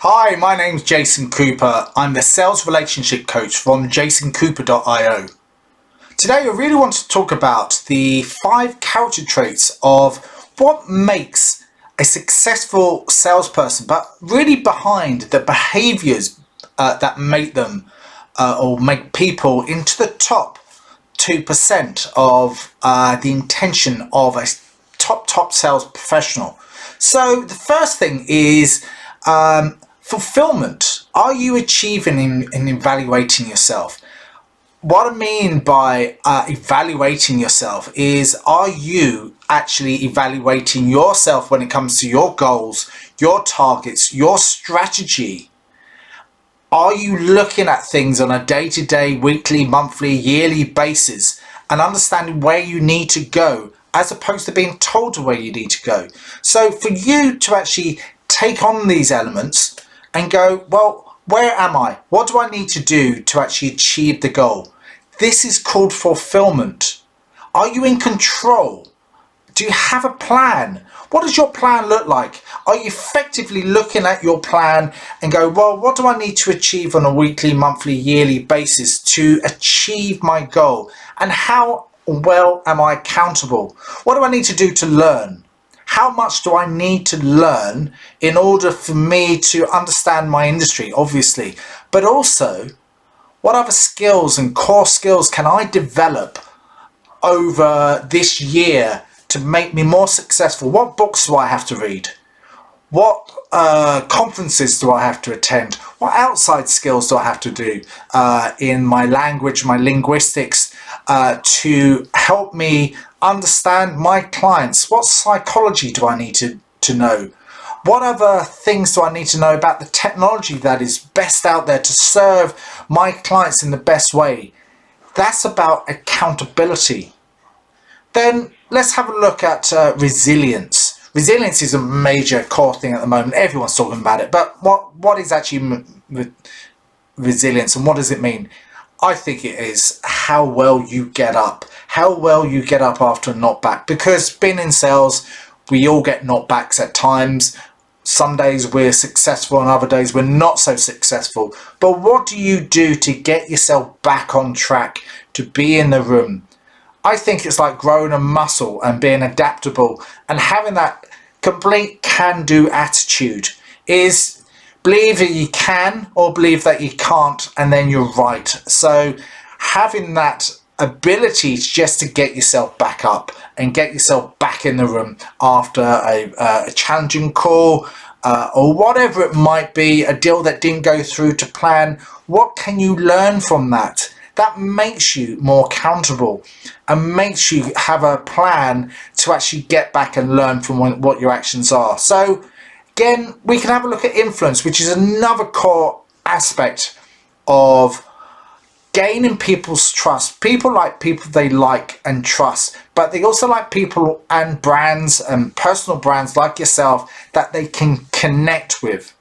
Hi, my name's Jason Cooper. I'm the sales relationship coach from jcooper.io. Today I really want to talk about the 5 character traits of what makes a successful salesperson, but really behind the behaviours that make them or make people into the top 2% of the intention of a top sales professional. So the first thing is fulfillment. Are you achieving in evaluating yourself? What I mean by evaluating yourself is, are you actually evaluating yourself when it comes to your goals, your targets, your strategy? Are you looking at things on a day-to-day, weekly, monthly, yearly basis and understanding where you need to go as opposed to being told where you need to go? So for you to actually take on these elements and go, well, where am I? What do I need to do to actually achieve the goal? This is called fulfillment. Are you in control? Do you have a plan? What does your plan look like? Are you effectively looking at your plan and go, well, what do I need to achieve on a weekly, monthly, yearly basis to achieve my goal? And how well am I accountable? What do I need to do to learn? How much do I need to learn in order for me to understand my industry, obviously, but also what other skills and core skills can I develop over this year to make me more successful? What books do I have to read? What conferences do I have to attend? What outside skills do I have to do in my language, my linguistics, to help me understand my clients? What psychology do I need to know? What other things do I need to know about the technology that is best out there to serve my clients in the best way? That's about accountability. Then let's have a look at resilience. Resilience is a major core thing at the moment. Everyone's talking about it. But what is actually resilience, and what does it mean? I think it is how well you get up. How well you get up after a knockback. Because being in sales, we all get knockbacks at times. Some days we're successful and other days we're not so successful. But what do you do to get yourself back on track, to be in the room? I think it's like growing a muscle and being adaptable and having that complete can-do attitude. Is believe that you can or believe that you can't, and then you're right. So having that ability just to get yourself back up and get yourself back in the room after a challenging call or whatever it might be, a deal that didn't go through to plan. What can you learn from that? That makes you more accountable and makes you have a plan to actually get back and learn from what your actions are. So again, we can have a look at influence, which is another core aspect of gaining people's trust. People like people they like and trust, but they also like people and brands and personal brands like yourself that they can connect with.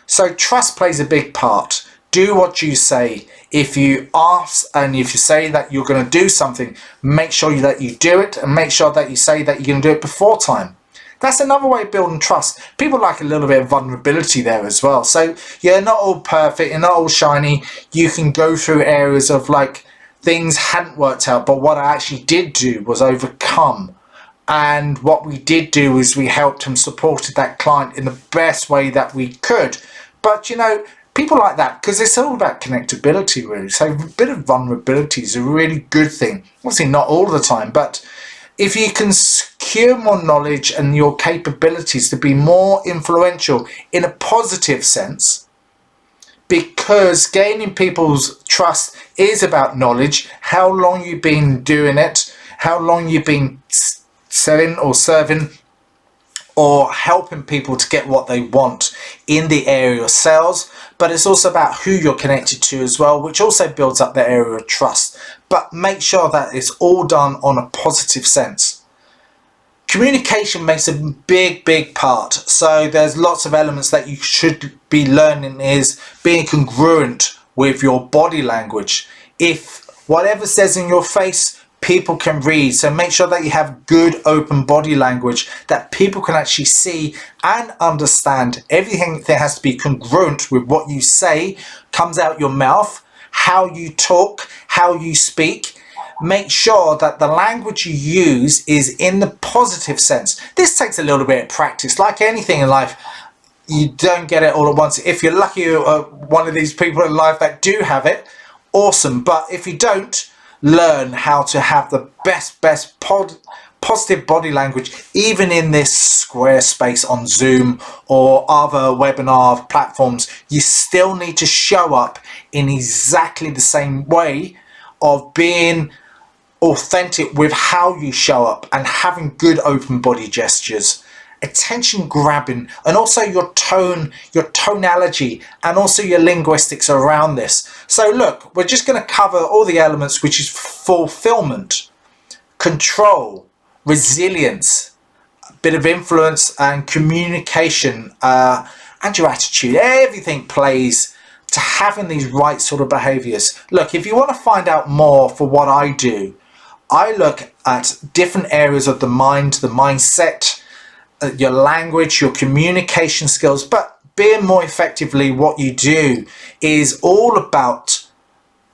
So trust plays a big part. Do what you say. If you ask and if you say that you're going to do something, make sure that you do it, and make sure that you say that you're going to do it before time. That's another way of building trust. People like a little bit of vulnerability there as well. So you're not all perfect, you're not all shiny. You can go through areas of like things hadn't worked out, but what I actually did do was overcome. And what we did do is we helped and supported that client in the best way that we could. But you know, people like that, because it's all about connectability really. So a bit of vulnerability is a really good thing. Obviously not all the time, but if you can secure more knowledge and your capabilities to be more influential in a positive sense, because gaining people's trust is about knowledge, how long you've been doing it, how long you've been selling or serving or helping people to get what they want in the area of sales. But it's also about who you're connected to as well, which also builds up the area of trust. But make sure that it's all done on a positive sense. Communication makes a big part. So there's lots of elements that you should be learning, is being congruent with your body language. If whatever says in your face, people can read. So make sure that you have good open body language that people can actually see and understand. Everything there has to be congruent with what you say comes out your mouth, how you talk, how you speak. Make sure that the language you use is in the positive sense. This takes a little bit of practice. Like anything in life, you don't get it all at once. If you're lucky, you're one of these people in life that do have it, awesome. But if you don't, learn how to have the best positive body language, even in this square space on Zoom or other webinar platforms. You still need to show up in exactly the same way of being authentic with how you show up and having good open body gestures, attention grabbing, and also your tone, your tonality, and also your linguistics around this. So look, we're just going to cover all the elements, which is fulfillment, control, resilience, a bit of influence, and communication, and your attitude. Everything plays to having these right sort of behaviors. Look, if you want to find out more for what I do, I look at different areas of the mind, the mindset, your language, your communication skills, but being more effectively, what you do is all about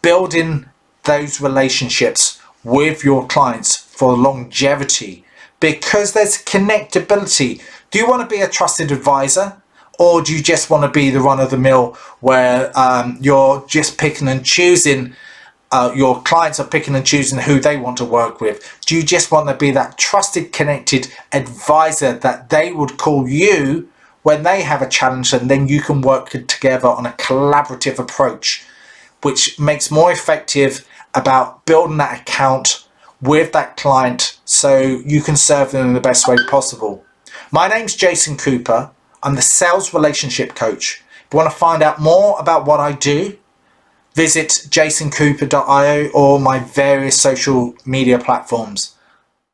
building those relationships with your clients for longevity, because there's connectability. Do you want to be a trusted advisor, or do you just want to be the run-of-the-mill where you're just picking and choosing, your clients are picking and choosing who they want to work with? Do you just want to be that trusted, connected advisor that they would call you when they have a challenge, and then you can work together on a collaborative approach, which makes more effective about building that account with that client so you can serve them in the best way possible? My name's Jason Cooper. I'm the sales relationship coach. If you want to find out more about what I do, visit jcooper.io or my various social media platforms.